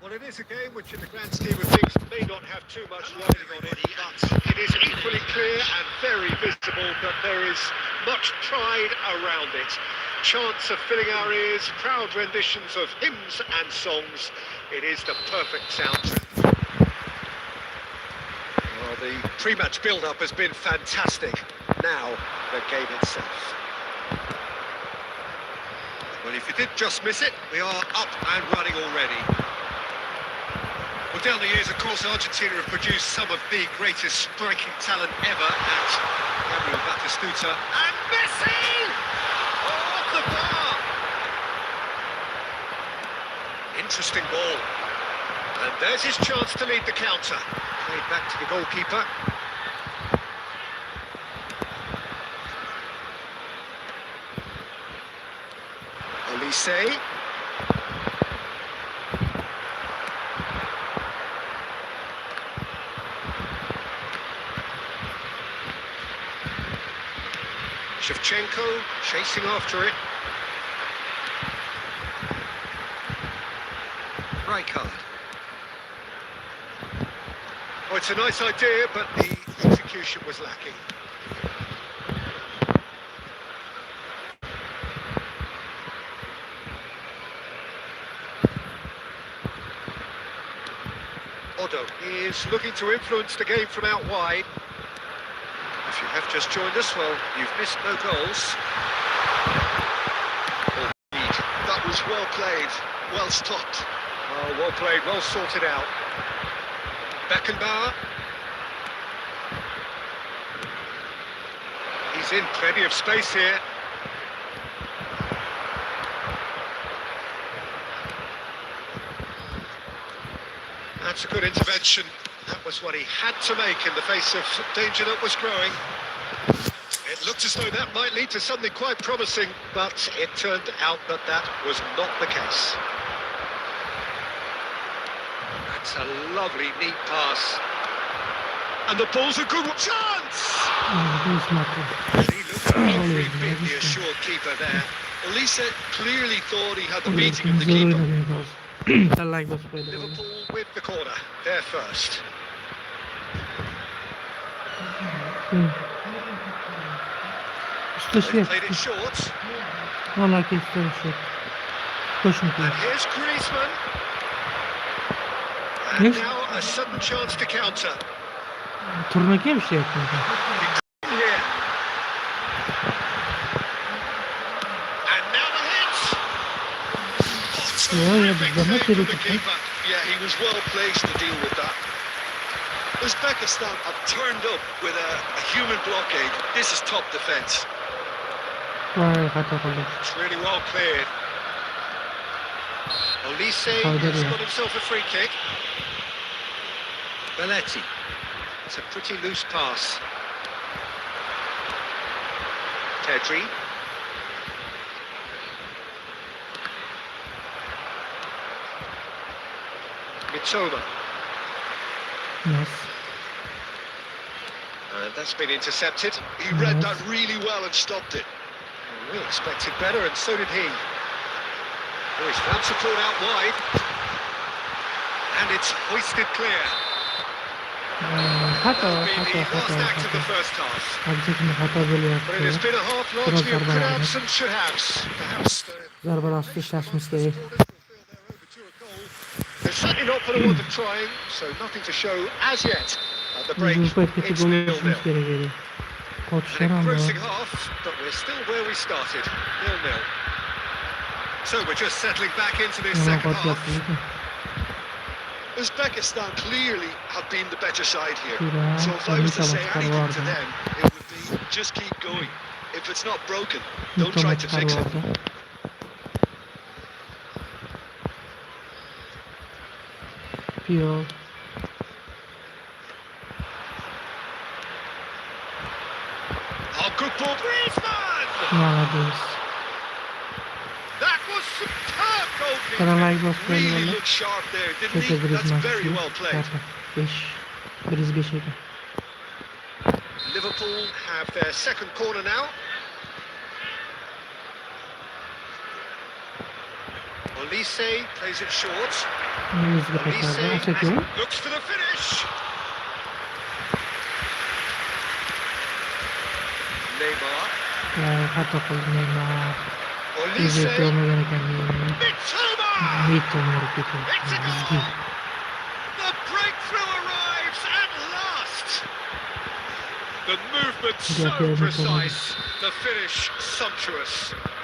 Well, it is a game which, in the grand scheme of things, may not have too much riding on it, but it is equally clear and very visible that there is much pride around it. Chants are filling our ears, proud renditions of hymns and songs. It is the perfect soundtrack. Well, the pre-match build-up has been fantastic. Now, the game itself. Well, if you did just miss it, we are up and running already. Well, down the years, of course, Argentina have produced some of the greatest striking talent ever at Gabriel Batistuta. And Messi! Off the bar! Interesting ball. And there's his chance to lead the counter. Played back to the goalkeeper. Olise. Shevchenko chasing after it. Rijkaard. Oh, it's a nice idea, but the execution was lacking. Odo is looking to influence the game from out wide. If you have just joined us, well, you've missed no goals. That was well played, well stopped. Oh, well played, well sorted out. Beckenbauer. He's in plenty of space here. That's a good intervention. That was what he had to make in the face of danger that was growing. It looked as though that might lead to something quite promising, but it turned out that that was not the case. That's a lovely, neat pass. And the ball's a good chance! And he looked every bit the assured keeper there. Olise clearly thought he had the beating of the keeper. Liverpool with the corner, they're first. They played it short. And here's Griezmann. And now a sudden chance to counter. Here. And now the hit. Yeah, he was well placed to deal with that. Uzbekistan have turned up with a human blockade. This is top defence. It's really well cleared. Olise has got himself a free kick. Belletti. It's a pretty loose pass. Pedri. Mitoma. Yes. And that's been intercepted. He read that really well and stopped it. We expected better, and so did he. Oh, he's found support out wide. And it's hoisted clear. The last act of the first half. But it has been a half largely of could-haves and should-haves. Perhaps they're certainly not for the want of trying, so nothing to show as yet. At the break, it's 0-0. An engrossing half, but we're still where we started, 0-0. So we're just settling back into this second half. Uzbekistan clearly have been the better side here. So if I was to say anything to them, it would be just keep going. If it's not broken, don't try to fix it. Pure. Oh, good ball, Griezmann! That was superb goalkeeping. Really looked sharp there, didn't he? That's very well played. Liverpool have their second corner now. Olise plays it short. İngilizce tekrar offset yok. Looks for the finish. Neymar. Hata oldu Neymar. Olise. İzleti olma gereken Neymar. Mitoma. Mitoma hareket It's a etti. goal. The breakthrough arrives at last. The movement so precise. The finish sumptuous.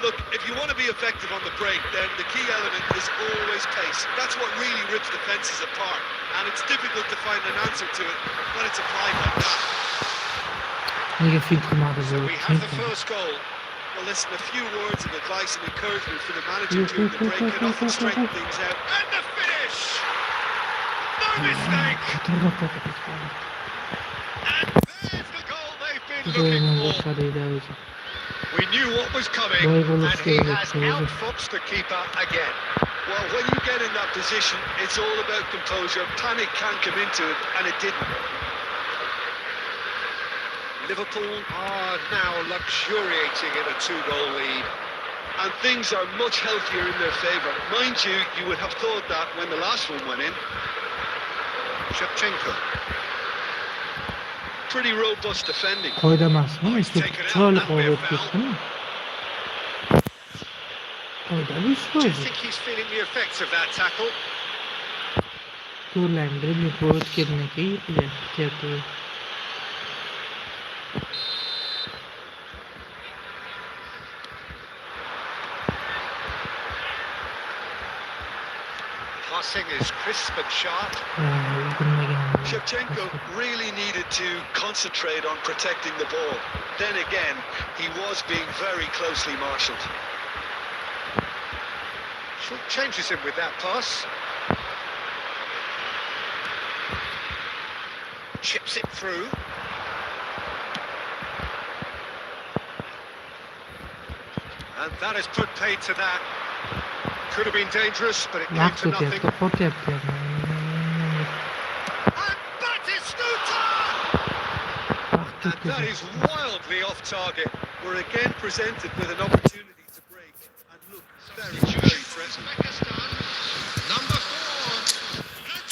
Look, if you want to be effective on the break, then the key element is always pace. That's what really rips defences apart. And it's difficult to find an answer to it when it's applied like that. Niye film kırmadı So bu? we have the first goal. Well, listen, a few words of advice and encouragement for the manager during the break can often straighten things out. And the finish. No mistake. And there's the goal they've been looking for. We knew what was coming, and he has outfoxed the keeper again. Well, when you get in that position, it's all about composure. Panic can come into it, and it didn't. Liverpool are now luxuriating in a 2-goal lead. And things are much healthier in their favour. Mind you, you would have thought that when the last one went in. Shevchenko. Pretty robust defending. Koydamaz mı? Çok kuvvet geçtim. Koydamış Do mı? you think he's feeling the effects of that tackle? Turlandırıp bir kuvvet kedine ki yapıyor. Passing is crisp and sharp. Shevchenko really needed to concentrate on protecting the ball. Then again, he was being very closely marshalled. Changes him with that pass. Chips it through. And that has put paid to that. Could have been dangerous, but it came to nothing. And Batistuta! And that is wildly off target. We're again presented with an opportunity to break and look very, very threatening. Number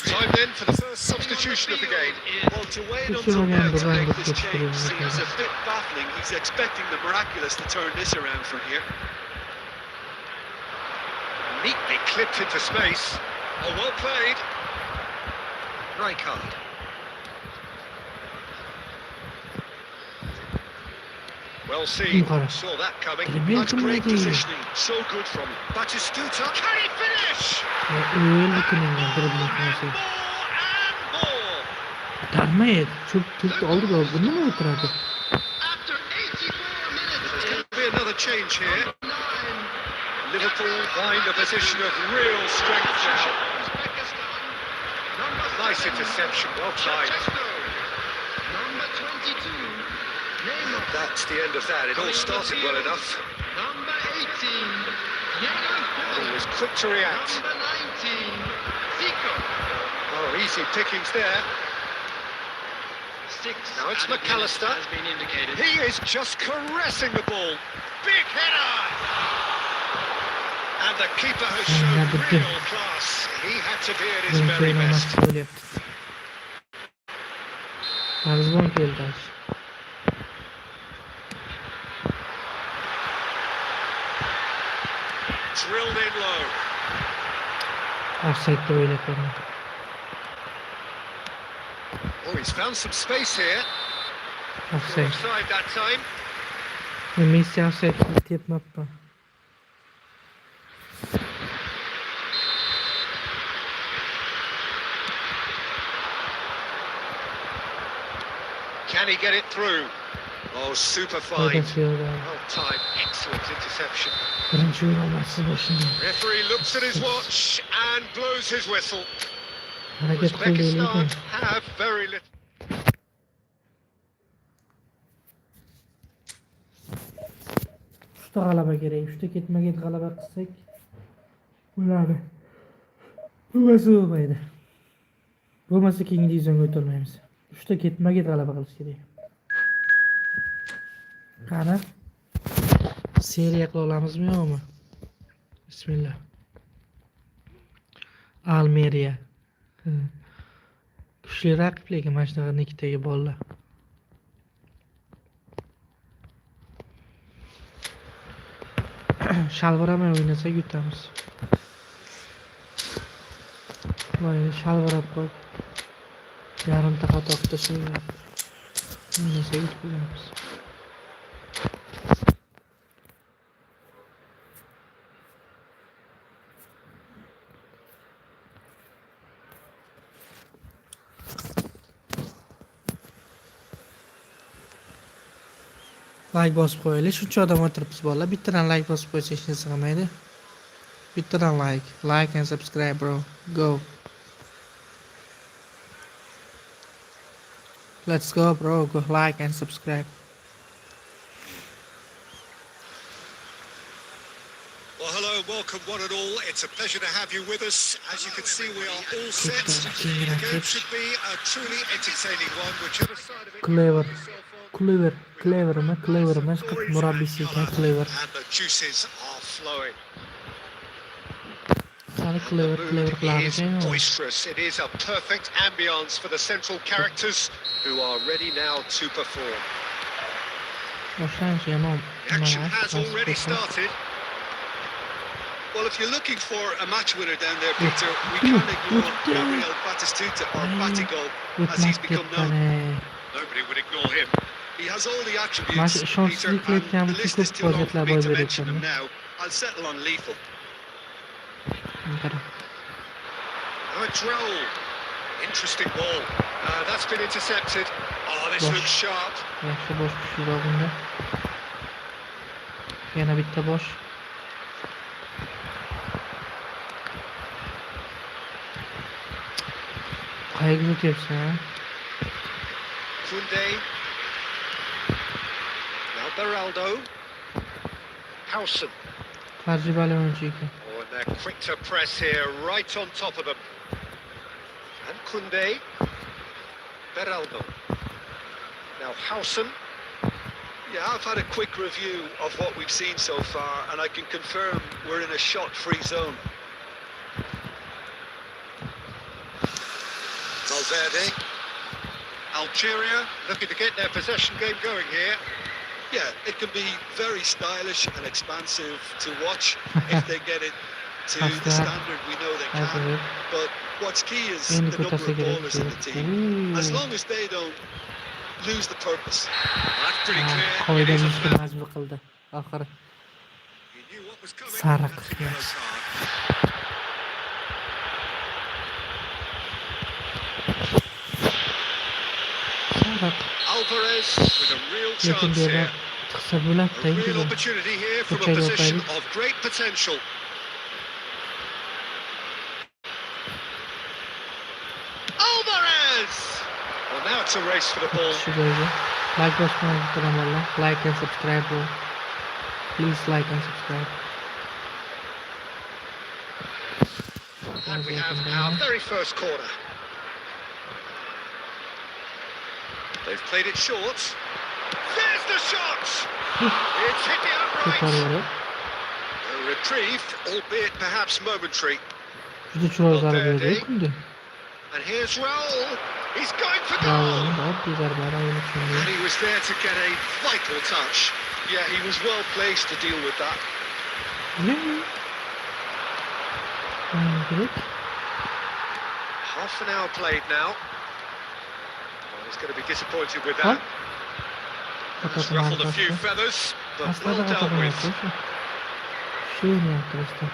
4. Time then for the first substitution of the game. Well, to wait until now to make this change seems a bit baffling. He's expecting the miraculous to turn this around from here. Neatly clipped into space. Oh, well played. Rijkaard. Well seen. Saw that coming. That's great positioning. So good from him. Batistuta. Can he finish? Öyle kınında More. Darmayı çok oldu da bunu mu oturdu? There's going to be another change here. Liverpool find a position of real strength now. Nice interception, well timed. Number 22. That's the end of that. It all started well enough. Number 18. He was quick to react. Number 19. Zico. Oh, easy pickings there. 6. Now it's McAllister. Has been indicated. He is just caressing the ball. Big header! And the keeper has shown real class. He had to be at his very best. Tarzan geldi. Drilled in low. Offside'de öyle kaldı. Oh, he's found some space here. Offside. Offside that time. Messi offside yapmadı. Can he get it through? Oh, super fine. Well time, excellent interception. Birinci oyun olması başında. Referee looks at his watch and blows his whistle. Hareket kıldı Uzbekistan have very little. Üçte qalaba gerek. Üçte ketma-ket qalaba qilsak. Ularni. Bo'lmasa bo'lmaydi. Bo'lmasa keyingi divizionga o'tolmaymiz. Üçte ketma-ket qalaba qilish kerak. Qani? Seriya qila olamizmi yo'qmi? Bismillah. Almeriya. Kuchli raqib lekin mana shunaqa Nikdagi bolalar. Shalviramay o'ynasak yutamiz. Voy, shalvirab qo'yib. Yarimta xato qilib tashlanglar. O'ynasak yutib qo'yamiz. Like bosib qo'yaylik. Shuncha odam o'tiribmiz bolalar. Bittadan like bosib qo'ysa hech narsa qilmaydi. Bittadan like and subscribe, bro. Go. Let's go, bro. Go like and subscribe. Well, hello, welcome one and all. It's a pleasure to have you with us. As you can see, we are all set. The game should be a truly entertaining one, whichever side of it Clever. you find yourself on. Clever emas, murabbiysi ekan Clever. And the juices are flowing. Qani The Clever mood qilar is ekan. boisterous. It is a perfect ambience for the central characters who are ready now to perform. Boshlanishi ham The action has already started. Well, if you're looking for a match winner down there, Peter, we can't ignore Gabriel Batistuta, or Batigol, as he's become known. Nobody would ignore him. He has all the attributes, Maç Peter, şanssızlık and reklamı the list çok is too long for vaziyetler me to var mention them reklamı. now. I'll settle on lethal. Oh, it's Raul. Interesting ball. That's been intercepted. Oh, this Boş. looks sharp. Yaxshi bosh kuchli bunda. Yana bitta bosh. Qayerga o'tyapsan? Ha? Kunde. Now Beraldo. Howson. Tajribali o'yinchi ekan. Oh, and they're quick to press here, right on top of them. And Kunde. Beraldo. Now Howson. Yeah, I've had a quick review of what we've seen so far, and I can confirm we're in a shot-free zone. Valverde. Algeria looking to get their possession game going here. Yeah, it can be very stylish and expansive to watch if they get it to the standard we know they can. Evet. But what's key is En the number kutası of ballers in the team. As long as they don't lose the purpose. That's pretty clear. It Qo'ydan is a yurishga foul. majbur qildi. Oxiri. He knew what was coming. Sariq. That's a yellow card. Sariq. Alvarez with a real Lekin chance bu yerda here. chiqsa bo'ladi-da, A real endi. opportunity here from a Ko'chaga position o'taylik. of great potential. Alvarez! Well, now it's a race for the ball. Shu joyga. Like bosmang bittadan. Like and subscribe, bro. Please like and subscribe. And we have our very first corner. They've played it short. There's the shot! It's hit the Ko'tar upright. yorib. A reprieve, albeit perhaps momentary. Juda chiroyli zarba berdi Kunde. And here's Raul. He's going for Bravo, goal. oddiy zarbalar And o'ynashgan. he was there to get a vital touch. Yeah, he was well placed to deal with that. Kerak. Half an hour played now. Well, he's going to be disappointed with Huh? that. It's ruffled a few feathers, but well Aslida dealt with. Shu o'ynayapti.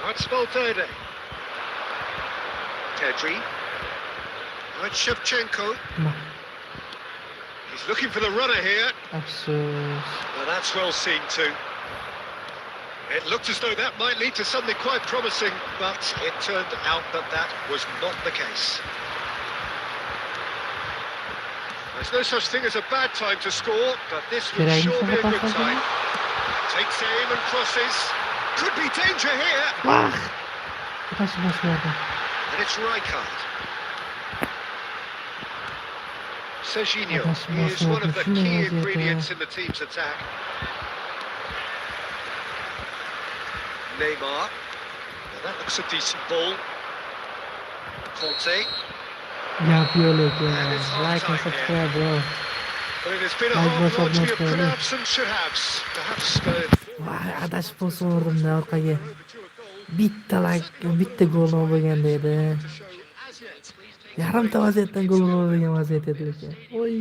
That's Valverde. Pedri. That's Shevchenko. He's looking for the runner here. Afsus. Well, that's well seen too. It looked as though that might lead to something quite promising, but it turned out that that was not the case. There's no such thing as a bad time to score, but this would Keragmi sure be a good sanaqa time. Takes aim and crosses. Could be danger here. Vah! Bittasi bosmadi. And it's Rijkaard. Serginho is one of the key ingredients in the team's attack. Neymar. Well, that looks a decent ball. Conte. Yapıyorlar ya. Like and subscribe bro. But it has been a Like half boss largely of atmosferi. could haves and should haves. Perhaps Vay adaş posu vurdum da ortaga. Bitta gol bo'lganda edi. Yarimta vaziyatdan gol bo'lgan vaziyat edi lekin. Oy.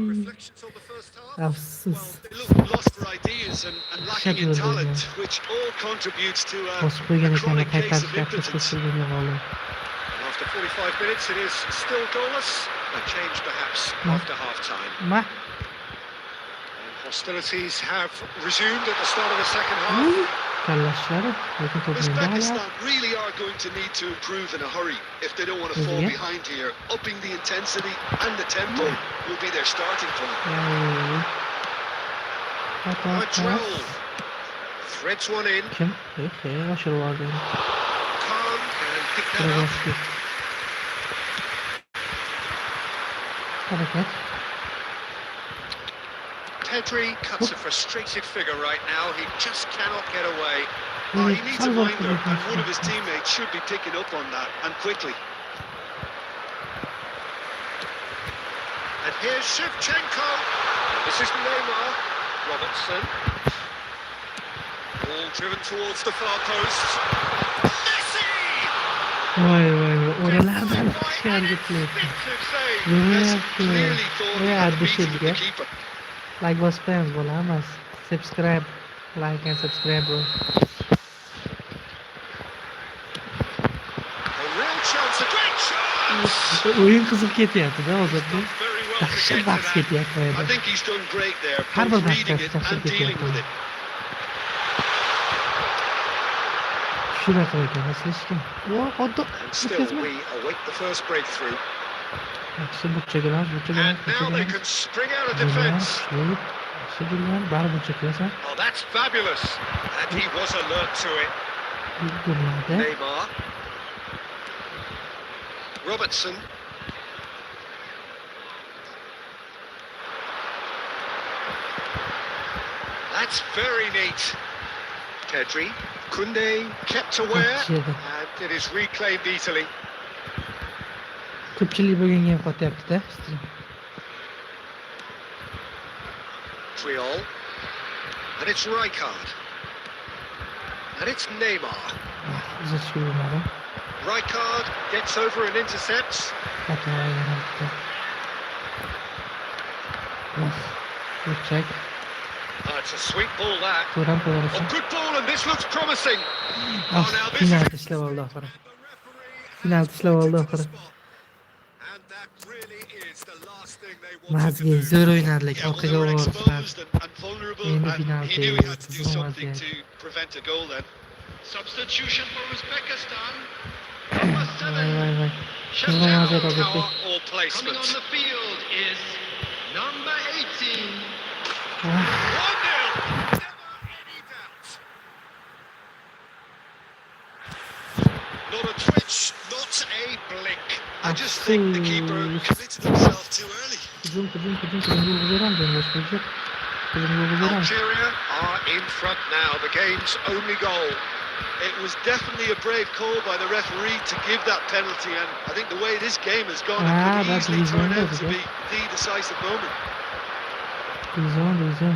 Afsus. They look lost for ideas and lacking in Şaşırdım talent, ya. which all contributes to Bosib a qo'ygan ekan chronic case qaytarishga of afsus impotence. qilgan g'olib. After 45 minutes, it is still goalless. A change perhaps after half-time. Ma. Hostilities have resumed at the start of the second half. Kallashlari lekin to'pni Uzbekistan really are going to need to improve in a hurry if they don't want to fall Yeah. behind here. Upping the intensity and the tempo will be their starting point. Latrell threads one in. Kim? Oshirib oldi. Khan can pick that up. Trovoshki. Harakat. Pedri cuts a frustrated figure right now. He just cannot get away. He needs a minder, and one of his teammates should be picking up on that, and quickly. And here's Shevchenko. This is Neymar. Robertson. Ball driven towards the far post. Messi! Voy voy voy. Oralardan chiqar ketdi. Defensive save. Messi Nima clearly thought he Yeah, had a this beat is with the good. keeper. Like bosmaymiz bo'lamiz. Subscribe, like and subscribe bro. A real chance, a great chance. O'yin qiziq ketyapti-da hozirda. Very well to Yaxshi get to bahs that. ketyapti. I think he's done great there, Har both bir reading bahsda it yaxshi and dealing with ketyapti. it. Shunaqa ekan, aslishkim. Yo, xuddi And still we await the first breakthrough. yaxshi burchagilar, And now they can spring out of defence. Yaxshi bo'lgan, bari burcha qilasan. Oh, that's fabulous. And he was alert to it. Gurmadi. Neymar. Robertson. That's very neat. Pedri. Kunde kept aware. Yaxshi. And it is reclaimed easily. Ko'pchilik bo'lganga ham qotyapti-da. Triol. And it's Rijkaard. And it's Neymar. Uzatishga bo'lmadi. Rijkaard gets over and intercepts. Xato yaratdi. Burchak. It's a sweet ball that. Ko'ram A ko'rasan. good ball and this looks promising. Oh, now this Final is... tishlab oldi oxiri. Final tishlab oldi oxiri. And that really is the last thing they wanted to Mazgi do. zo'r o'ynadi lekin Yeah, well, they orqaga were borishlar. exposed and vulnerable, Endi and penalty, he knew he had to do qizg'in something vaziyat. to prevent a goal then. Substitution for Uzbekistan. Number Voy voy 7. voy. Qizg'in vaziyat Power Ozodbek. or Coming on placement. the field is number 18. Ah, 1-0. Never any doubt. Not a twitch, not a blink. I just think the keeper committed himself too early. Hujum gol beramiz boshqa yo'q. Hujum gol beramiz. Algeria are in front now. The game's only goal. It was definitely a brave call by the referee to give that penalty, and I think the way this game has gone, it could that's easily turn reasonable, out to be yeah. the decisive moment. Dizon.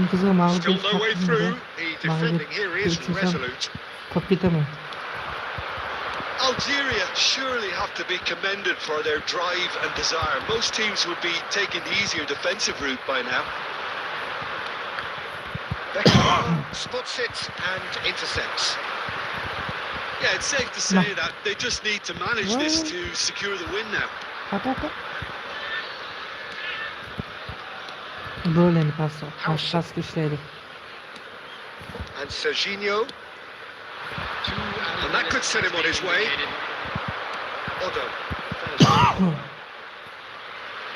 Qizg'in mag'lub Still no way through. The Mag'lub defending here is bo'lsam resolute. qolib ketaman. Algeria surely have to be commended for their drive and desire. Most teams would be taking the easier defensive route by now. Beckham spots it and intercepts. Yeah, it's safe to say that they just need to manage this Well. to secure the win now. Qapa. Bo'ldi pastga ishlaydi. And Serginho. And that could set him on his way. Odo.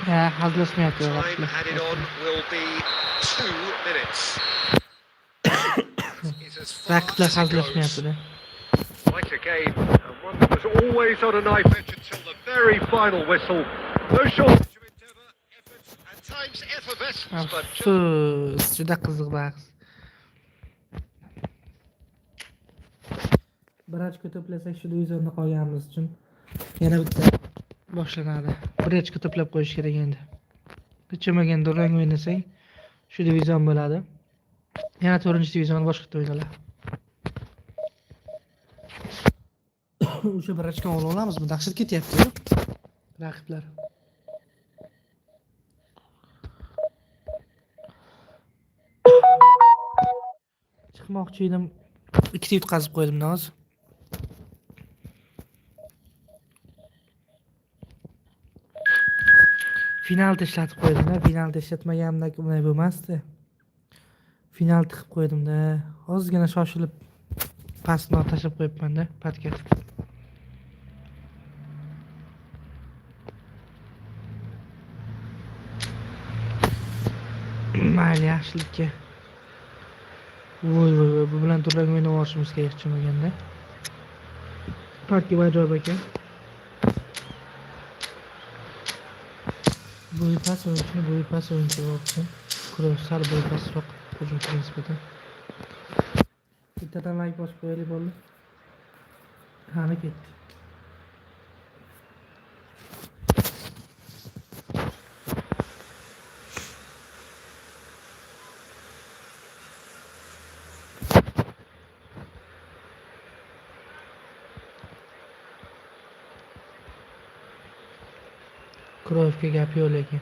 Ya, hazillashmayapti Time added on will be 2 minutes. Is as far Vaqtlar as it goes. hazillashmayapti-da. Quite a game, and one that was always on a knife edge until the very final whistle. No shortage of endeavour, effort, and times effervescence, but just Afsus, juda qiziq bahs. Bir ochko to'plasak shu divizionda qolganimiz uchun yana bitta boshlanadi. Bir ochko to'plab qo'yish kerak endi. Hech bo'lmaganda durang o'ynasak shu divizion bo'ladi. Yana 4-divizion boshqa o'ynaladi. O'sha bir ochko olib olamizmi? Dahshat ketyapti-ku. Raqiblar. Chiqmoqchi edim. Ikkita yutqazib qo'ydim hozir. Finalda ishlatib qo'ydim-da. Finalda ishlatmaganimda bunday bo'lmasdi. Final tiqib qo'ydim-da. Ozgina shoshilib pastni tashlab qo'yibman-da, patga. Mayli, yaxshilikka. Voy, bu bilan durang o'ynab olishimiz kerak chiqmaganda. Patga ajoyib ekan. Bo'ypas o'yinchi bo'lsin. Kurosh sal bo'ypasroq hujum nisbatan. Bittadan like bosib qo'yaylik bo'ldi. Qani ketdi. Kuroshga gap yo'q lekin.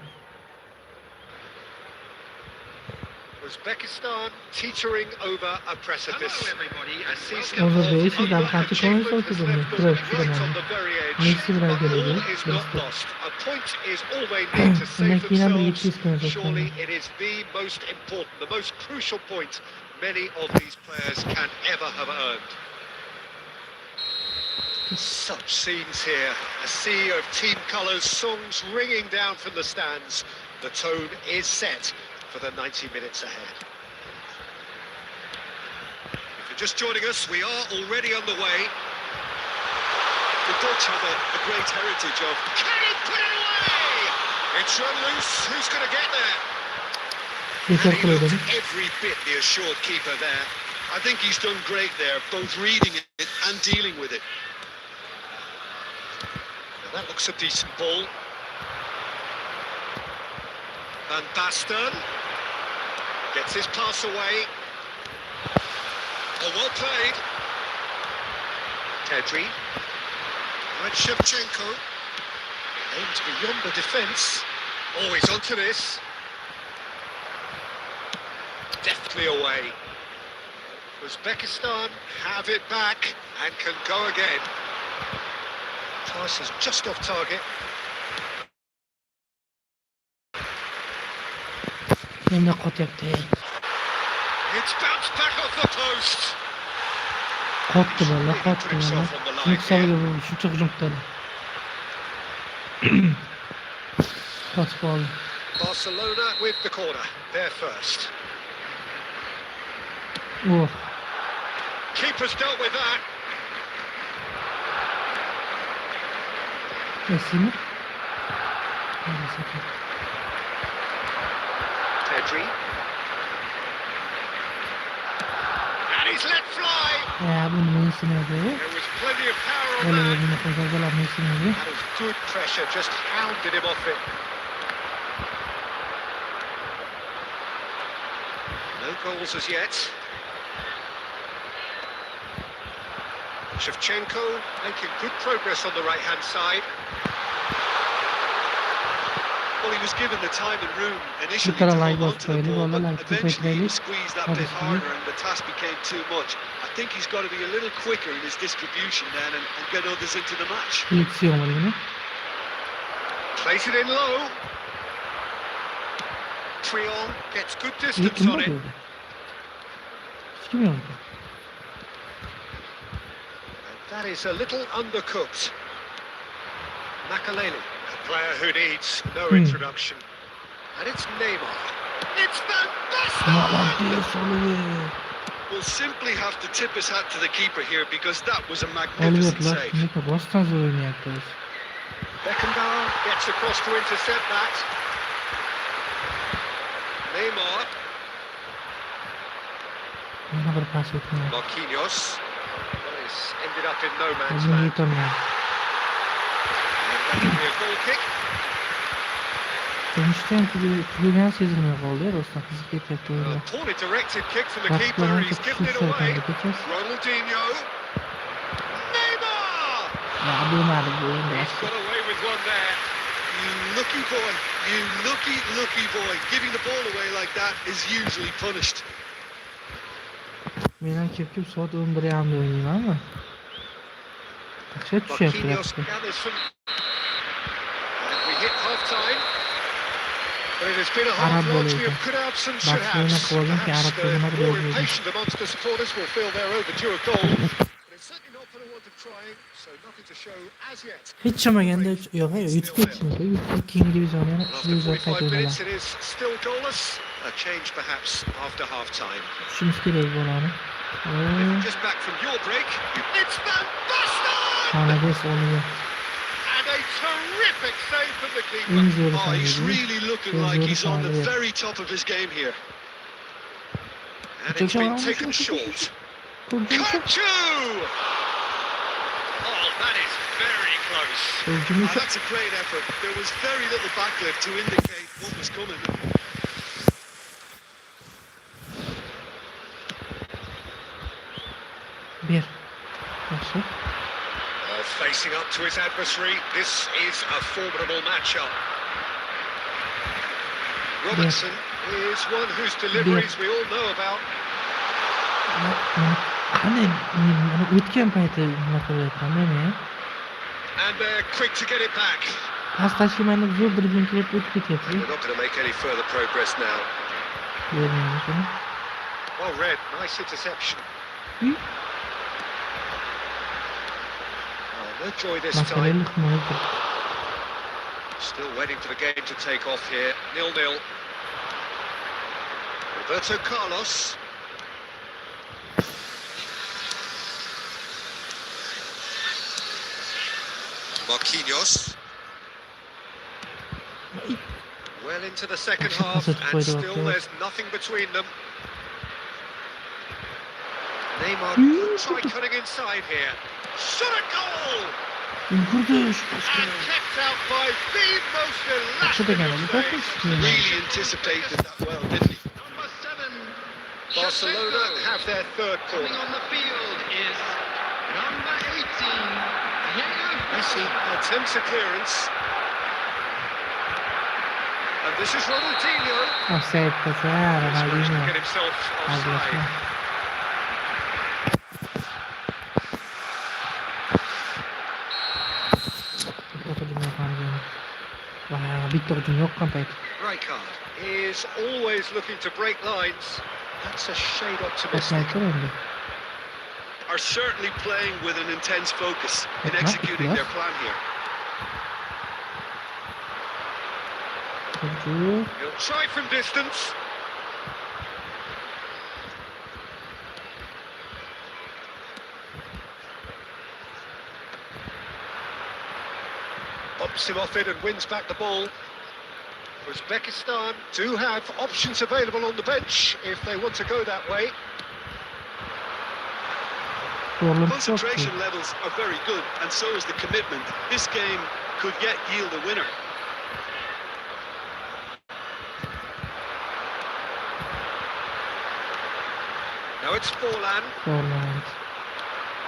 Uzbekistan teetering over a precipice. Hello, everybody, and Over welcome the to issues the I'm happy to Checkers point out has to them. left us Kurosh right şuradan. on the very edge, Messi but bilan all gelebilir. is not lost. A point is all they need to save Makinam themselves. yetkiz koyacak Surely bana. it is the most important, the most crucial point many of these players can ever have earned. Such scenes here, a sea of team colours, songs ringing down from the stands. The tone is set for the 90 minutes ahead. If you're just joining us, we are already underway. The Dutch have a great heritage of... Can he put it away? It's run loose. Who's going to get there? Yeter And he kılıyor looked dedim. every bit the assured keeper there. I think he's done great there, both reading it and dealing with it. Now that looks a decent ball. Van Basten gets his pass away. Oh, well played. Tedri. Right, Shevchenko. Aimed beyond the defence. Oh, he's onto this. Deftly away. Uzbekistan have it back and can go again. Pass is just off target. Elimde kot yaptı. It's bounced back off the post. Koptu valla, koptu valla. Şimdi savunma bu, şu çok hücum tutarı. Kot oldu. Barcelona with the corner. They're first. Oh. Keeper's dealt with that. Messi mi? Neyse ki. Pedri. And he's let fly. Ya bunu Messi mi yapıyor? There was plenty of power on Böyle that. bunu koyacaklar Messi mi yapıyor? That was good pressure, just hounded him off it. No goals as yet. Shevchenko making good progress on the right-hand side. Well, he was given the time and room initially Bir to tane hold like on was to the böyle, ball, valla but like eventually he tüfekleri. squeezed that Hadi bit şimdi. harder and the task became too much. I think he's got to be a little quicker in his distribution then and get others into the match. Seleksiyon var yine. Plays it in low. Triol gets good İyi distance kim on it. bakıyordu? Hiç kim yoktu? That is a little undercooked. Makaleli, a player who needs no introduction. And it's Neymar. It's Van Sağlam Basten! diye soluyor. We'll simply have to tip his hat to the keeper here because that was a Oluyor magnificent lan. save. Ne kadar bastan zor oynayacaktınız. Beckenbauer gets across to intercept that. Neymar, Ne kadar pas etmiyor. Marquinhos. This ended up in no man's Bugün iyi land. tanımlar. And that will be a goal kick. Demiştim ki tügügen sezilmeye kaldı ya dostlar. Fizik yeterli A oyunda. poorly directed kick from the Bak keeper. gören He's çok given it kişi away. serkendi geçeceğiz. Ronaldinho. Neymar! Ya bulmadı bu oyunda. He's got away with one there. You lucky boy, you lucky boy. Giving the ball away like that is usually punished. Benim kepkim soğuk 11 yanında oynayayım ama. Kaçta düşüyor Marquinhos yaptı. gathers from... And we hit half-time. But it has been a half Arap largely golüydü. of could-haves and Barcelona should-haves. kovalım ki Perhaps Arap the golüne bir more gol yedi. impatient amongst the supporters will feel they're overdue a goal. But it's certainly not for the want of trying, so nothing to show as yet. Hiç çamaganda yok hayır YouTube geçmiyor. YouTube ikinci divizyon yani After şu divizyon 45 kayıt minutes ediyorlar. it is still goalless. A change perhaps after half-time. Şimdi geliyor bu olanı. Just back from your break. It's Van Basten! Kanades oluyor. And a terrific save from the keeper. En zoru Oh, he's sanırım. really looking like he's on the very top of his game here. And it's been taken short. Kachu! Oh, that is very close. Sözcümüş Oh, that's a great effort. There was very little backlift to indicate what was coming. bir. Nasıl? Facing up to his adversary, this is a formidable matchup. Robertson is one whose deliveries we all know about. Hani o'tgan payti nima qilyapman men? And they're quick to get it back. Pastashga meni zo'r dribbling qilib o'tib ketyapti. They're not going to make any further progress now. Bermaymiz uni. Well read, nice interception. Hı? Oh, no joy this time. Makaleli himoya. Still waiting for the game to take off here. 0-0. Roberto Carlos. Marquinhos. Well into the second half, and still there's nothing between them. Neymar could try cutting inside here. Shot a goal! Kurduş. And kept out by the most Açıda elastic geldi. of Bakın saves. şimdi. Really anticipated that well, didn't he? Number 7. Barcelona have their third Coming corner. on the field is number 18. Diego Messi attempts a clearance. And this is Ronaldinho. Offside pası He's managed to Ronaldinho. get himself Aldılar. offside. Oturdum yapan. Vay, bitti hücum yok kampayt. Rijkaard is always looking to break lines. That's a shade optimistic. Sniper önde. Are certainly playing with an intense focus in What? executing Yes. their plan here. Çocuğu. He'll try from distance. Bumps him off it and wins back the ball. Uzbekistan do have options available on the bench if they want to go that way. Zorluk çok. Concentration levels are very good, and so is the commitment. This game could yet yield a winner. Now it's Forlan. Zorlandı.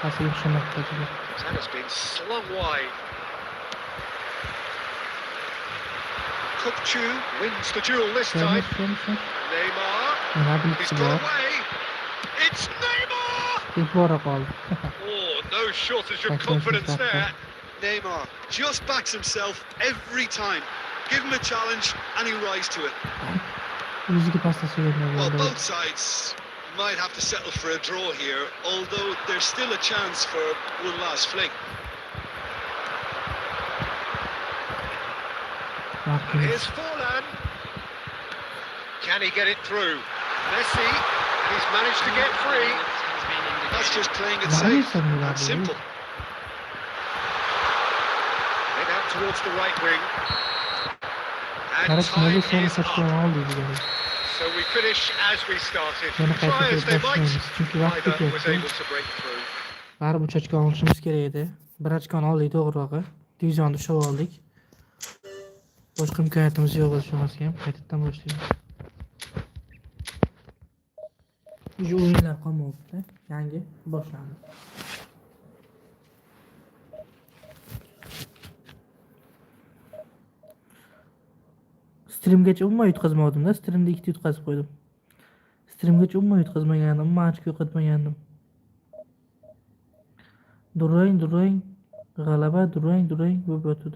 Nasıl yumuşamakta gibi. That has been slung wide. Kupchu wins the duel this time. Görmüş. Neymar. Ona He's bir got var. away. It's Neymar! Bir bora kaldı. Oh, no shortage of Thank you, confidence Mr. there. Neymar just backs himself every time. Give him a challenge, and he rises to it. 102 pastası yerine Well, geldi. both sides might have to settle for a draw here, although there's still a chance for one last fling. Marquinhos. Here's Forlan. Can he get it through? Messi, and he's managed to get free. has been indicated. That's just playing it Why safe is somebody and like simple. Head out towards the right wing. And Karışmalı time sonra is saçma up. oldu yani. So we finish as we started. Beni Try as they kaybedip might, başlamayız. Çünkü vakti neither was yok. able to break through. Baribir 3 ochko olishimiz kerak edi. 1 ochkoni oldik to'g'rirog'i. Divizionni tushib oldik. Boshqa imkoniyatimiz yo'q edi shunisi ham. Qaytadan boshlaymiz. Уже o'yinlar qolmoqda. Yangi boshlandi. Streamgacha umuman yutqazmadim-da. Streamda 2 ta yutqazib qo'ydim. Streamgacha umuman yutqazmagandim, matchga yo'qotmagandim. Durang, g'alaba, durang bo'lib yotdi.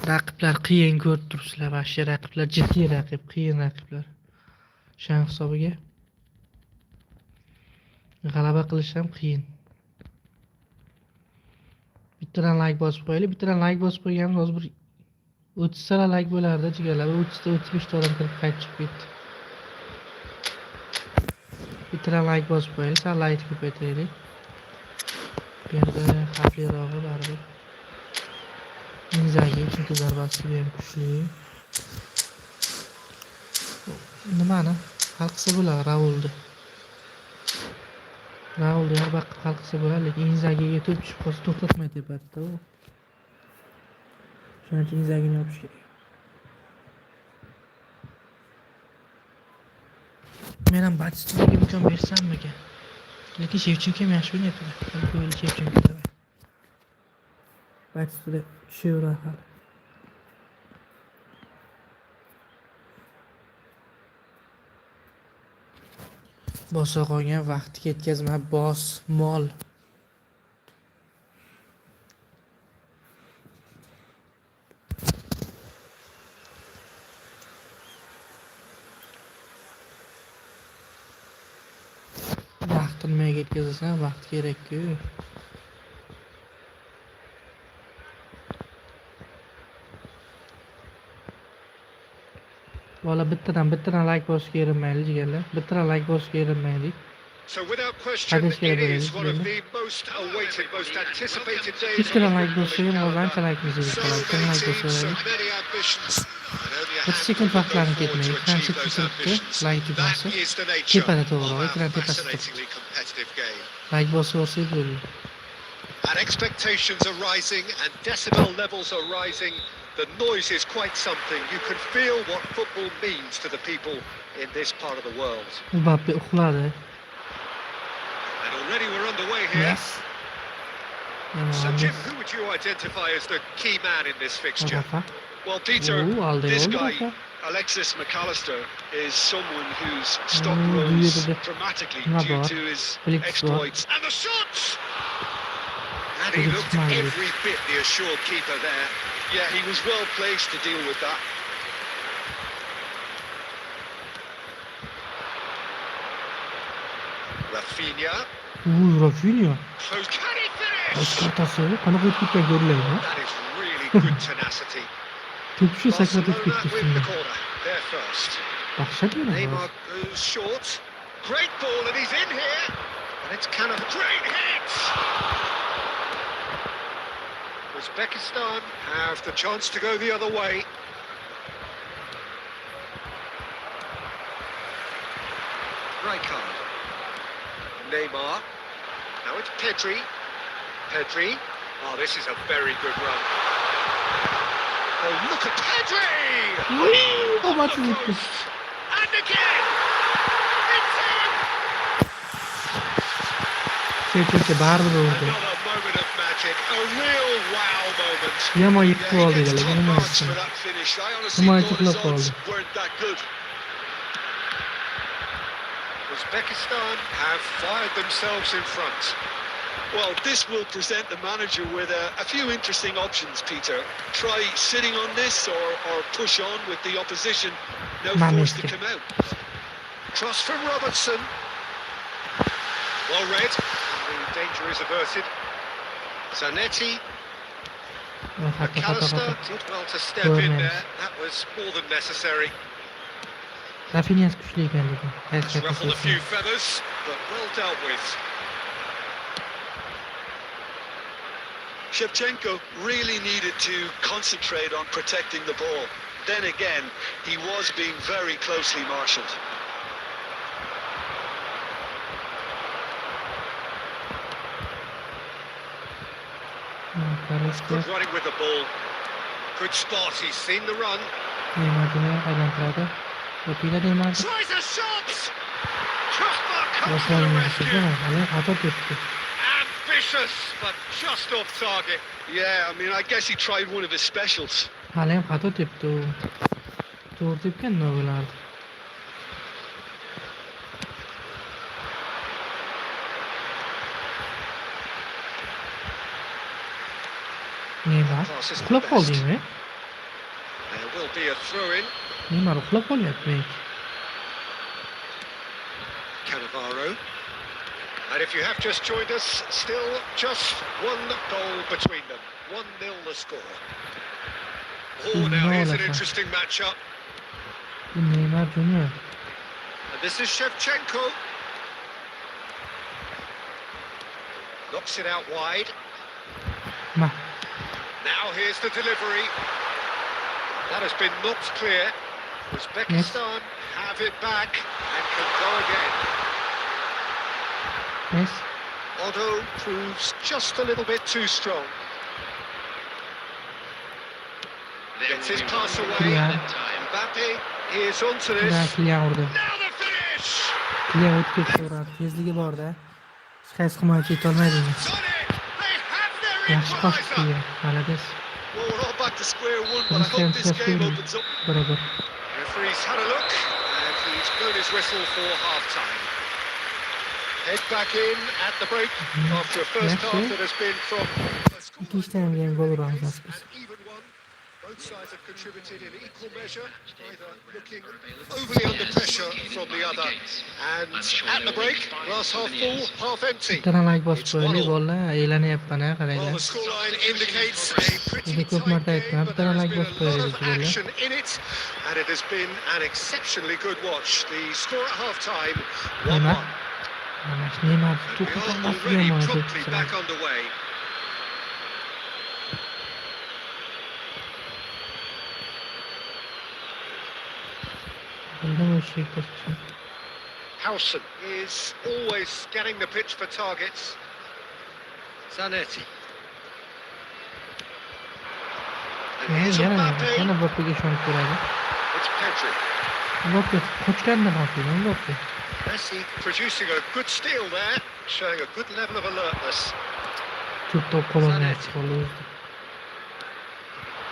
Raqiblar qiyin ko'rib turibsizlar, vahshiy raqiblar, jiddiy raqib, qiyin raqiblar. Shan hisobiga g'alaba qilish ham qiyin. Bittadan like bosib qo'yaylik, bittadan like bosib qo'yganmiz, hozir bir 30 ta like bo'lardi, jigarlar. 30 ta 35 ta odam kirib qaytib chiqib ketdi. Bittadan like bosib qo'yaylik, sal like ko'paytiraylik. Bu yerda xavflirog'i baribir. Inzagi chunki zarbasi ham kuchli. Nimani hal qilsa bo'ladi Raulni. Raulni har vaqt hal qilsa bo'ladi, lekin Inzagiga to'p tushib qolsa to'xtatmay tepadi-da u. Shuning uchun Inzagini yopish kerak. Men ham Batistaga imkon bersammikan? Lekin Shevchenko ham yaxshi o'ynayapti. Balki o'yinchi Shevchenko da. Batista tushaveradi hali. Bosa qolgan vaqtni ketkazma, bos, mol. Vaqtni nimaga ketkazasan? Vaqt kerak-ku. Bola bittadan like bosishga erinmaylik jigarlar. Bittadan like bosishga erinmaylik. So without question, it is one of the most awaited, most anticipated days. Bittadan like bosishga ham ancha like bizga qoladi. So Like many teams, so bosishga. many ambitions. And only a Bir sekund handful vaqtlarni go forward to ketmaylik. Qancha achieve those tushiribdi, ambitions. like That tugasi. is the nature Tepada of to'g'ri, our ekran tepasida. fascinatingly competitive game. Like bosib bo'ldi. And expectations are rising and decibel levels are rising. The noise is quite something. You can feel what football means to the people in this part of the world. Mbappe uxladi. And already we're underway here. Yes. So Jim, who would you identify as the key man in this fixture? Well, Peter, Ooh, Alde this oldu guy, bak. Alexis McAllister, is someone whose stock Ooh, rose duyuyor. dramatically Ne due var? to his Felix var. exploits. And the shots! And he Felix looked var. every bit the assured keeper there. Yeah, he was well placed to deal with that. Rafinha. Rafinha. Close. Can he finish? Bosh kartasi qanaqa o'tib ketgan ko'rlaymi? That is really good tenacity. To'pchi sakratib Barcelona ketdi with the shunday. corner. They're first. Dahshat yana. Neymar goes short. Great ball and he's in here. And it's kind of great hit. Uzbekistan have the chance to go the other way. Rijkaard. Neymar. Now it's Pedri. Pedri. Oh, this is a very good run. Oh, look at Pedri! How much is it? Close. And again! It's in! Shevchenko baribir urdi. Another moment of magic. A real wow moment. Yomon Yeah, yetib he oldi gets lekin top nima marks qilsin. for that finish. I honestly Nima thought his yetib odds oldi. weren't that good. Uzbekistan have fired themselves in front. Well, this will present the manager with a few interesting options, Peter. Try sitting on this or push on with the opposition. No force to Manchester. come out. Cross from Robertson. Well read. And the danger is averted. Zanetti. McAllister did well to step in there. That was more than necessary. Rafinha kuchli ekan lekin. It's ruffled a few feathers, but well dealt with. Shevchenko really needed to concentrate on protecting the ball. Then again, he was being very closely marshalled. Talisca. Good running with the ball. Good spot. He's seen the run. Neymar Junior aylantiradi. O'tila Neymar. Tries a shot. Drogba comes to the Rafael rescue. hali xato tepdi. Ambitious, but just off target. Yeah, I mean, I guess he tried one of his specials. Hali ham xato tepdi u. To'g'ri tepgan bo'lardi. Neymar uxlab qoldingmi? There will be a throw-in. Neymar uxlab qolyapti. Cannavaro. And if you have just joined us, still just one goal between them. 1-0 the score. Oh, now here's an interesting matchup. Neymar Junior. And this is Shevchenko. Knocks it out wide. Ma. Now here's the delivery. That has been knocked clear. Uzbekistan have it back and can go again. Yes. Otto proves just a little bit too strong. Gets his pass away. Mbappe is onto this. Kylian urdi. Now the finish! Kylian o'tib ketdi. Tezligi bor-da. Hech qaysi himoyachi yetolmaydingiz. Done it! They have their Yaxshi qochdi equalizer! Kylian. Malades. Well, we're all back to square one, but I hope this game opens up. Barabar. Referee's had a look and he's blown his whistle for half-time. Head back in at the break after a first half that has been from a Ikki ishdan ham game gol uramiz an biz. even one. Both sides have contributed in equal measure, neither looking overly under pressure from the other. And at the break, glass half full, half empty. Bittadan like bosib It's qo'yaylik, 1-1. bolla e'lanyapman ha, Well, qaranglar. the scoreline indicates a pretty Juda ko'p tight marta game, aytdim, but there bittadan has like been bosib a lot qo'yaylik of bolla. action in it, and it has been an exceptionally good watch. The score at half-time, 1-1. Neymar. Mana shu Neymar We to'pni are ostiga already himoya promptly qilib back underway. Bildim o'sha yektasini. Howson is always scanning the pitch for targets. Zanetti. And here's Mbappe. Yana Mbappe'ga ishonib ko'radi. It's Pedri. Mbappe qochgandan Mbappe, Mbappe. Messi producing a good steal there, showing a good level of alertness. To'p to'p qo'lini Zanetti. qo'lni.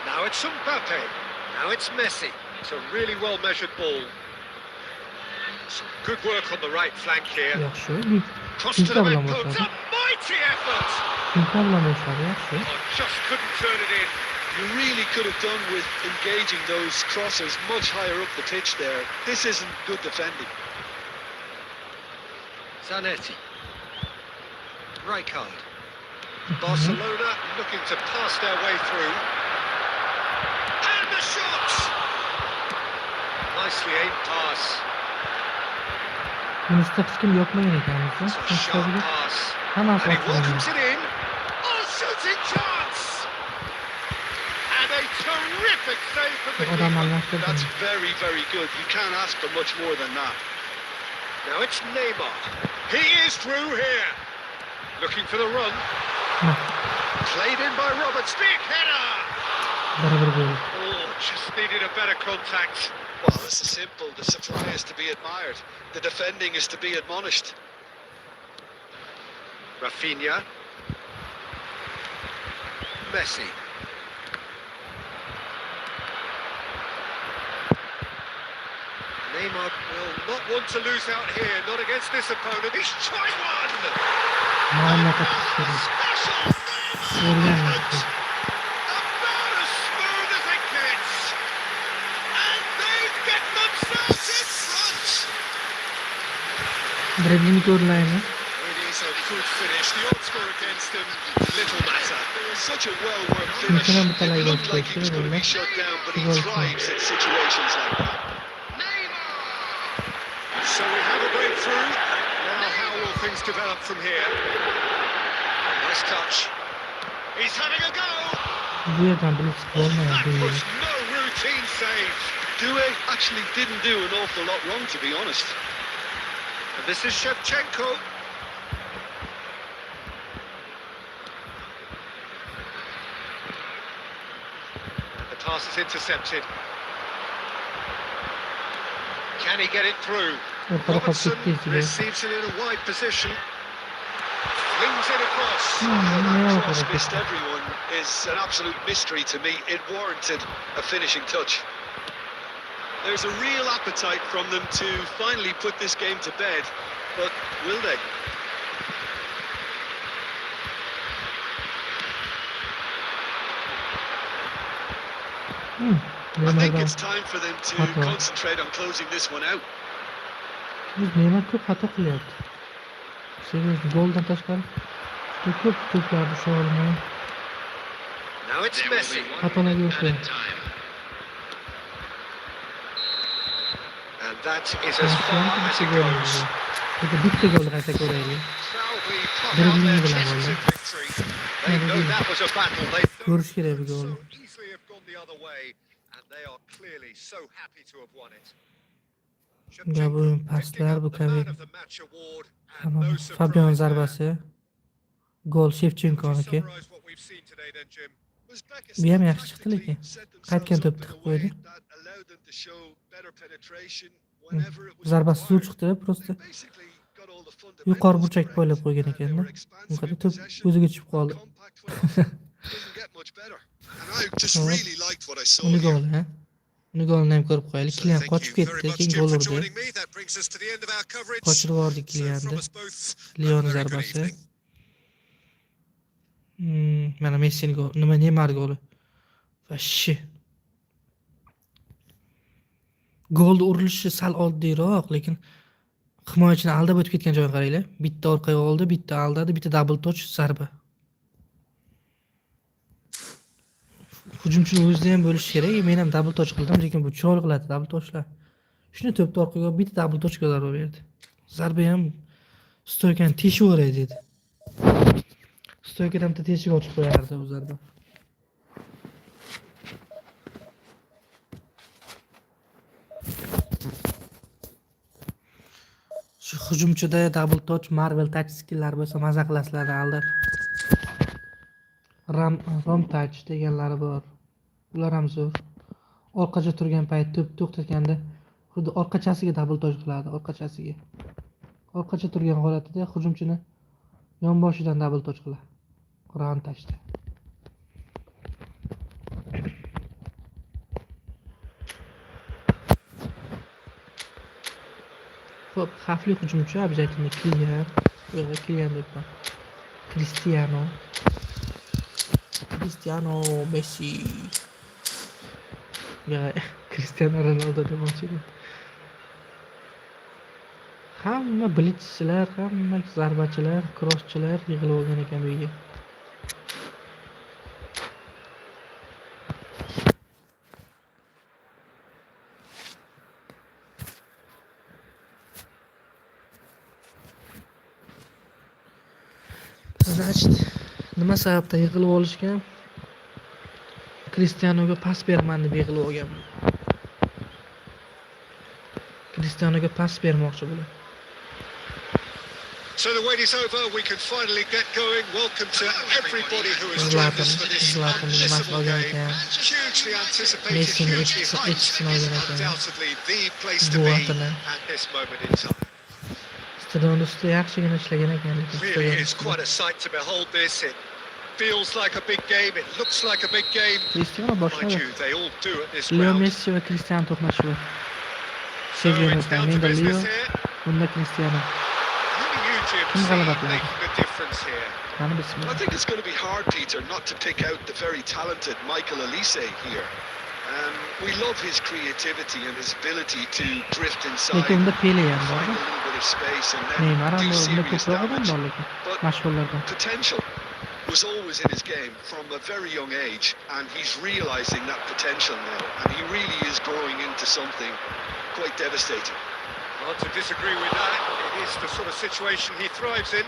Now it's Mbappe. Now it's Messi. It's a really well-measured ball. Some good work on the right flank here. Yaxshi. Cross to the Tinka bilan midfield. boshladi. A mighty effort. Tinka bilan boshladi, yaxshi. Oh, just couldn't turn it in. You really could have done with engaging those crosses much higher up the pitch there. This isn't good defending. Zanetti. Rijkaard. Barcelona looking to pass their way through. And the shot! Nicely aimed pass. Bunisi hech kim yo'qmagan ekanmiz. It's a sharp pass. Hammasi And he orqadan. welcomes it in. Oh, shooting chance! And a terrific save from the Odam keeper. almashtirdi. That's very, very good. You can't ask for much more than that. Now it's Neymar. He is through here. Looking for the run. Played in by Roberts. Big header! Barabar gol. Oh, just needed a better contact. Well, this is simple. The supply is to be admired. The defending is to be admonished. Rafinha. Messi. Neymar will not want to lose out here, not against this opponent. He's tried one! Mamlakat ishleri. Special O'rgan moment! yaptı. About as smooth as it gets! And they get themselves in front! Dribling ko'rlaymi? It is a good finish. The odds score against him, little matter. It was such a well-worked finish. Mükemmel bir talay It looked bastı. like he was going to be shut down, but he Gol. thrives in situations like that. So we have a breakthrough. Now how will things develop from here? Nice touch. He's having a go! Bu yerdan bilib bo'lmaydi. That was no routine save. Due actually didn't do an awful lot wrong, to be honest. And this is Shevchenko. Pass is intercepted. Can he get it through? Orqada qolib Robertson ketdi ichiga. receives it in a wide position. Flings it across. How nima that yo'q cross harakat. missed everyone is an absolute mystery to me. It warranted a finishing touch. There's a real appetite from them to finally put this game to bed, but will they? I think Neymardan it's time for them to Hata. concentrate on closing this one out. Neymar ko'p xato qilyapti. Seriously, goldan tashqari juda ko'p to'plarni usha olmay. Now it's There will Messi. be one Xatolarga minute yo'q. added time. And that is as far as it goes. Bitta gol qayta ko'raylik. Proudly pop out Dribbling their bilan chests in oldi. victory. They know that was a battle. They Ko'rish kerak bu so golni. easily have gone the other way, and they are clearly so happy to have won it. Ya bu Shevchenko picking paslar, up bu the kabi man of the match award, and tamam. no Fabian surprise there. zarbasi. Gol How would you Shevchenkoniki. summarise what we've seen today then, Jim? Bu ham yaxshi chiqdi lekin. Qaytgan to'p tiqib qo'ydi. Zarbasi zo'r chiqdi, prosta yuqori burchak poylab qo'ygan ekanda. Unaqada to'p o'ziga tushib qoldi. Uni goli, ha? Uni golini ham ko'rib qo'yaylik. Kilian qochib ketdi, keyin gol urdi. Qochirib yubordi Kilianni. Lion zarbasi. Mana Messining goli, nima Neymar goli. Vashi. Golni urilishi sal oddiyroq, lekin himoyachini aldab o'tib ketgan joyga qaranglar. Bitta orqaga oldi, bitta aldadi, bitta double touch zarba. Hujumchini o'zida ham bo'lish kerak. Men ham double touch qildim, lekin bu chiroyli qiladi double touchlar. Shuni to'pni orqaga olib, bitta double touchga zarba berdi. Zarba ham stoykani teshib yuboray dedi. Stoykadan bitta teshik ochib qo'yardi bu zarba. Shu hujumchida double touch, Marvel touch skilllar bo'lsa maza qilasizlar aldab. Rom touch deganlari bor. Ular ham zo'r. Orqacha turgan payt to'p to'xtatganda xuddi orqachasiga double touch qiladi, orqachasiga. Orqacha turgan holatida hujumchini yonboshidan double touch qiladi. Rom touchda. Xo'p, xavfli hujumchi обязательно Kilian. Yo'q, Kilian debman. Cristiano Messi. Ya, Cristiano Ronaldo demoqchi edim. Hamma blitzchilar, hamma zarbachilar, krosschilar yig'ilib olgan ekan bu yerga. Значит, nima sababdan yig'ilib olishgan? Cristianoga pas berman deb yig'ilib olgan. Cristianoga pas bermoqchi bular. So the wait is over. We can finally get going. Welcome to everybody who has joined us for this unmissable game. Hugely anticipated, Messi'ni hugely hyped. It is undoubtedly the place to Bu be vaqtida at this moment in time. stadion ustida yaxshigina ishlagan ekan, lekin Really stadion is ustida. quite a sight to behold this. It feels like a big game. It looks like a big game. Cristiano Mind boshladi. you, they all do at this Leo ground. Messi va Cristiano to'qnashuvi. So Sevgili it's down to menda Leo, business here. bunda Cristiano. Who do you, Jim, Kim see g'alaba qiladi? making a difference here? Qani I bismillah. think it's going to be hard, Peter, not to pick out the very talented Michael Elise here. We love his creativity and his ability to drift inside, Lekin unda Pele ham find bor. a little bit of space and Neymar then ham do bor, unda serious ko'proq odam damage. bor lekin But mashhurlardan. potential was always in his game from a very young age, and he's realizing that potential now, and he really is growing into something quite devastating. Hard to disagree with that. It is the sort of situation he thrives in.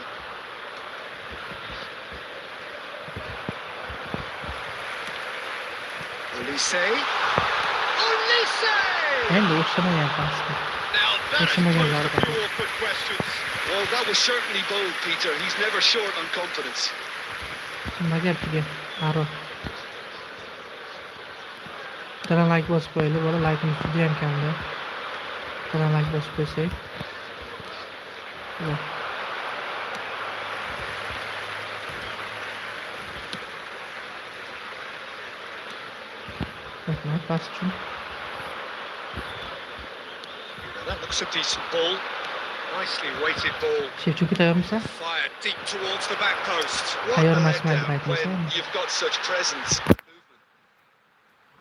Olise. Olise! Endi o'xshamagan pasga. Now that has O'xshamagan posed a zarba. few awkward questions. Well, that was certainly bold, Peter. He's never short on confidence. Nima gapiga? Aro. Kanal like bosib qo'yaylik, bola, like'imiz juda ham kamda. Kanal like bosib qo'ysak. Mana. Rahmat, pas uchun. That looks a decent ball. Nicely weighted ball. Shevchenko tayyormisan? Fired deep towards the back post. What Tayyor a emasman deb letdown. aytmasam. When you've got such presence.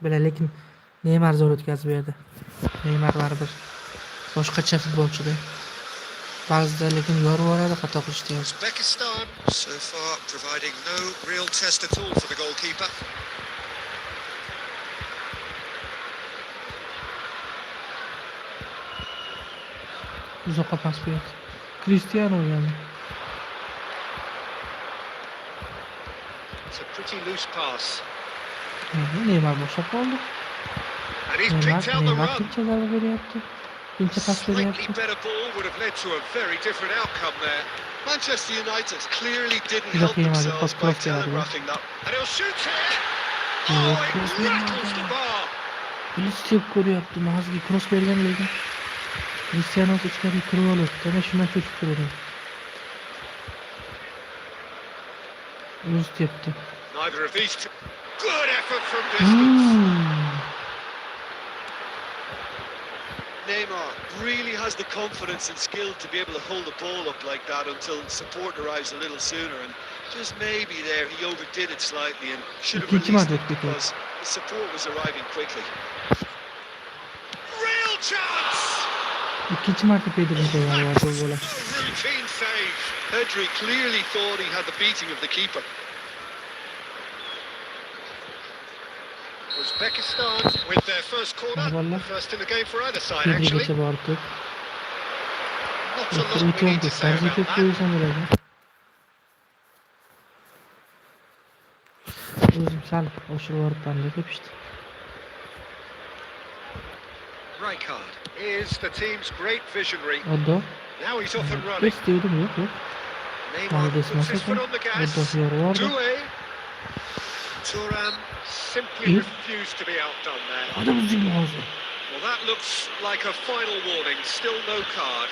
Bila, lekin Neymar zo'r o'tkazib berdi. Neymar baribir boshqacha futbolchida. Ba'zida lekin yorib yuboradi, xato qilishda ham. Uzbekistan so far providing no real test at all for the goalkeeper. Uzoqqa pas berdi. Cristiano yani. It's a pretty loose pass. Neymar boshqa qoldi. And he's picked out the Neymar run. pincha zarba beryapti. Pincha pas Slightly beryapti. better ball would have led to a very different outcome there. Manchester United clearly didn't Look help here, man, themselves the by cross there, telegraphing that. And he'll shoot here. Oh, Oh, it cross rattles the there. bar. Bilishib ko'ryapti, Mazga cross bergan lekin Cristiano ichkariga kirib olibdi. Ana shundan cho'chib turdim. O'zi tepdi. Neither of these two. Good effort from distance. Neymar really has the confidence and skill to be able to hold the ball up like that until support arrives a little sooner, and just maybe there he overdid it slightly and should have İkinci released maç it bitti. because the support was arriving quickly. Real chance. İkinci marta Pedro'nun tayarı var bu gola. Routine save. Pedri clearly thought he had the beating of the keeper. Uzbekistan with their first corner. Eyvallah. First in the game for either side, Pedro actually. geçe bağırtık. Not a lot Yoksa we need to itiyordu. say Terzi about tek that. koyuyorsan böyle. O'zim sal oshirib yuboribman deb tepishdi. Rijkaard is the team's great visionary. Oddo. Now he's off and running. Kes dedim, yo'q, yo'q. Neymar Hadi puts his desmese foot de. on the gas. Oddo yorib yubordi. Doué. Thuram simply İyi. refused to be outdone there. Adam uzun boğazı. Well, that looks like a final warning. Still no card.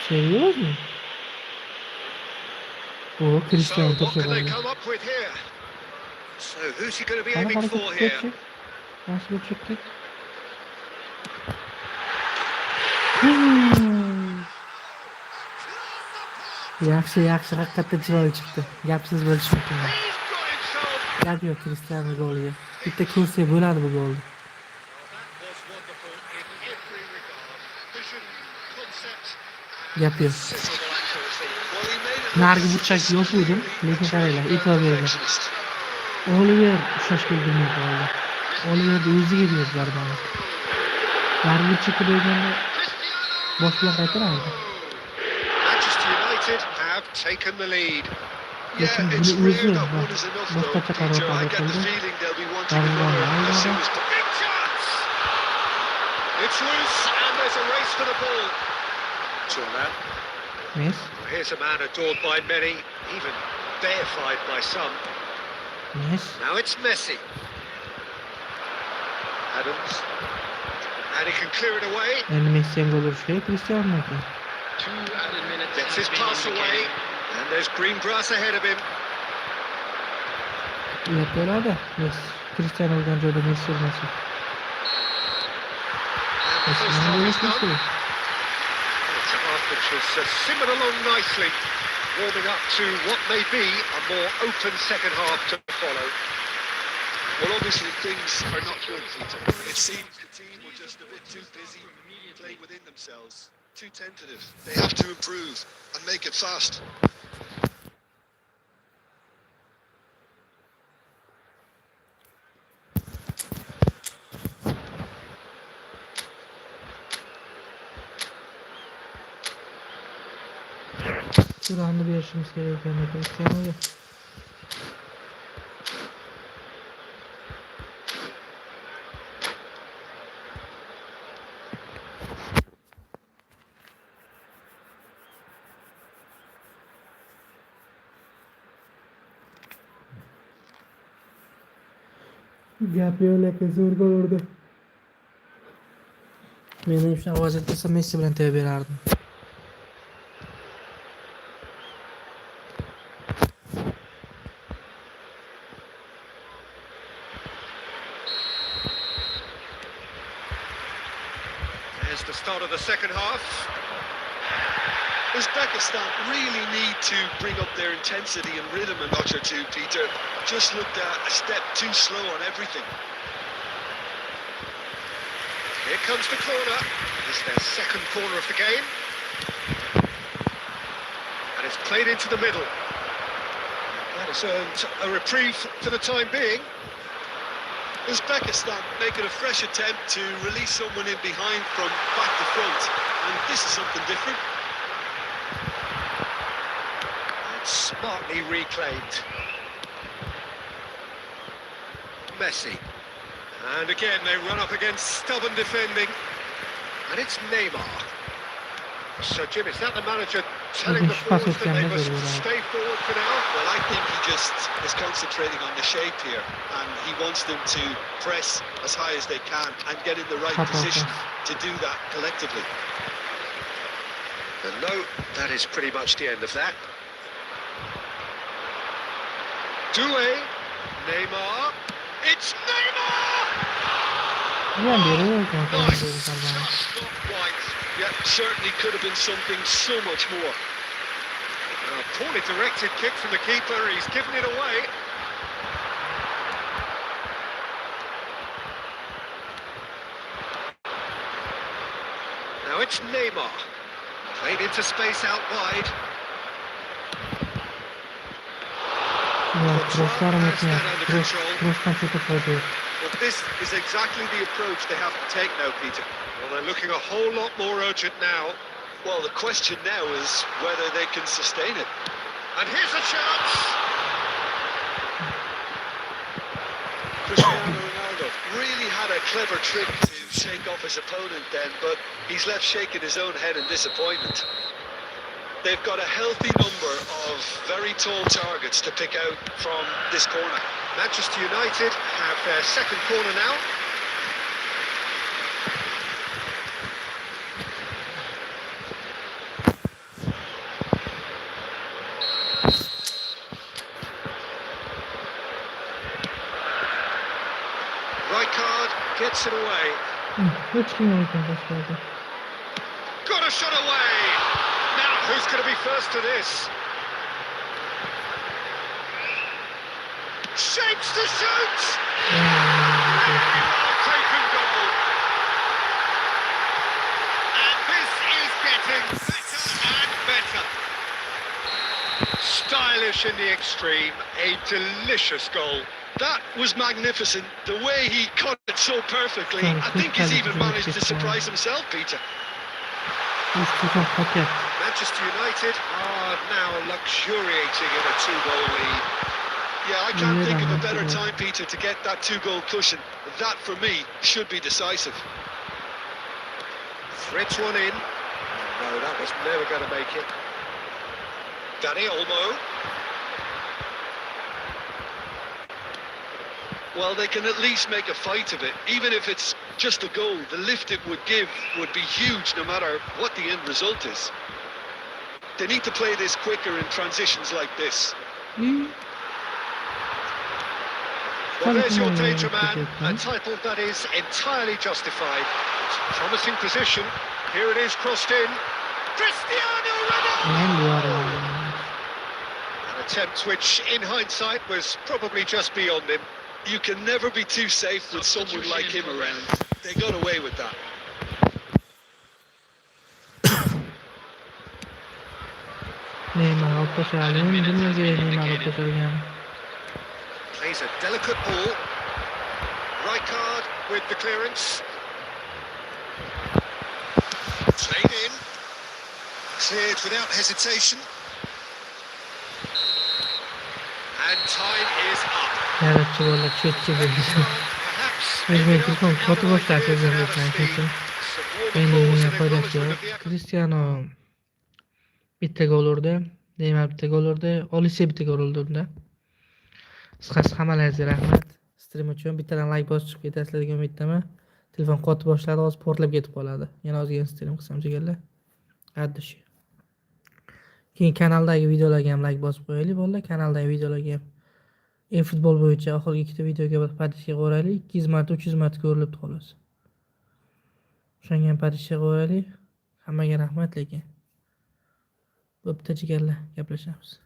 Seviyoruz mu? O So Cristiano what topu can they var. come up with here? So who's he going to be Bana aiming hareket for here? edecek. Nasıl edecektik? Yaxshi, yaxshi, haqiqatda chiroyli chiqdi. Gapsiz bo'lishi mumkin. He's got himself. Gap yo'q Cristiano goliga. Bitta ko'rsak bo'ladi bu golni. That was wonderful in every regard. Vision, concept, Gap yo'q. considerable accuracy. Well, he made it Narigi look burchak yo'q edim, lekin qaranglar, e'tibor berdi. perfectionist. Oliver ushlashga ulgurmay qoldi. Oliverni o'ziga berdi zarbani. Narigi burchakka bo'lganda bosh bilan qaytarardi. Manchester United have taken the lead. Yeah, Lekin it's buni rare o'zi that one is enough though, boshqacha qaror Peter. I qabul get the qildi. feeling they'll be wanting Darvozani another as soon oldi. as Big chance! It's loose and there's a race for the ball. Thuram. Mes, Here's a man adored by many, even deified by some. Mes. Now it's Messi. Adams. And he can clear it away. Endi Messi ham gol urishi kerak Cristianoga. 2 added minutes Gets his have been pass away. indicated. And there's green grass ahead of him. Uyat bo'ladi. Messi Cristiano urgan joyda Messi urmasa. And the first Messining half goli is done. kerak. It's a half which has simmered along nicely, warming up to what may be a more open second half to follow. well, obviously things are not good, Peter. It seems the team were just a bit too busy playing within themselves, too tentative. They have to improve and make it fast. Şuranı berishimiz kerak ekan Cristianoga. Gap yo'q, lekin zo'r gol urdi. Meni shuni ovoz etmasa Messi bilan teva berardim. There's the start of the second half. Uzbekistan really need to bring up their intensity and rhythm a notch or two, Peter. Just looked a step too slow on everything. Here comes the corner. This is their second corner of the game. And it's played into the middle. That has earned a reprieve for the time being. Uzbekistan making a fresh attempt to release someone in behind from back to front. And this is something different. And smartly reclaimed. Messi. And again, they run up against stubborn defending. And it's Neymar. So, Jim, is that the manager telling the forwards that they must stay forward for now? Well, I think he just is concentrating on the shape here. And he wants them to press as high as they can and get in the right position to do that collectively. And no, that is pretty much the end of that. Doué, Neymar, it's Neymar! Niye biri Nice, just not quite. Yeah, certainly could have been something so much more. A poorly directed kick from the keeper, he's given it away. Now it's Neymar, played into space out wide. Crosslarım etmiyor. Cross'tan çok atıyor. But this is exactly the approach they have to take now, Peter. Well, they're looking a whole lot more urgent now. Well, the question now is whether they can sustain it. And here's a chance! Cristiano Ronaldo really had a clever trick to shake off his opponent then, but he's left shaking his own head in disappointment. They've got a healthy number of very tall targets to pick out from this corner. Manchester United have their second corner now. Rijkaard gets it away. Hiç kim yok başladı. Got a shot away! Now, who's going to be first to this? Shapes to shoot! Really well taken goal. And this is getting better and better. Stylish in the extreme, a delicious goal. That was magnificent. The way he cut it so perfectly. I think he's even managed to surprise himself, Peter. Manchester United are now luxuriating in a two-goal lead. Yeah, I can't think of a better time, Peter, to get that two-goal cushion. That, for me, should be decisive. Threads one in. No, that was never going to make it. Dani Olmo. Well, they can at least make a fight of it. Even if it's just a goal, the lift it would give would be huge no matter what the end result is. They need to play this quicker in transitions like this. Well, there's your danger man, a title that is entirely justified. Promising position. Here it is, crossed in. Cristiano Ronaldo! An attempt which, in hindsight, was probably just beyond him. You can never be too safe with someone like him around. They got away with that. Neymar Plays a delicate ball. Rijkaard with the clearance. Played in. Cleared without hesitation. And time is up. Yaratçı valla çötçü bir Mecbur foto boşlarsa zırhlıklar kesin. Benim yapacak yok. Cristiano bitta gol urdi. Neymar bitta gol urdi. Olise bitta gol urdi. Qisqasi hammalaringizga rahmat. Stream uchun bittadan like bosib chiqib ketasizlar degan umiddaman. Telefon qotib boshladi, hozir portlab ketib qoladi. Yana o'ziga Instagram qilsam jigarlar. Addishi. Keyin kanaldagi videolarga ham like bosib qo'yaylik, bolalar. Kanaldagi videolarga ham e-futbol bo'yicha oxirgi ikkita videoga bir podpishka qo'yaylik. 200 marta, 300 marta ko'rilibdi xolos. O'shanga ham podpishka qo'yaylik. Hammaga rahmat lekin. Bo'pti jigarlar, gaplashamiz.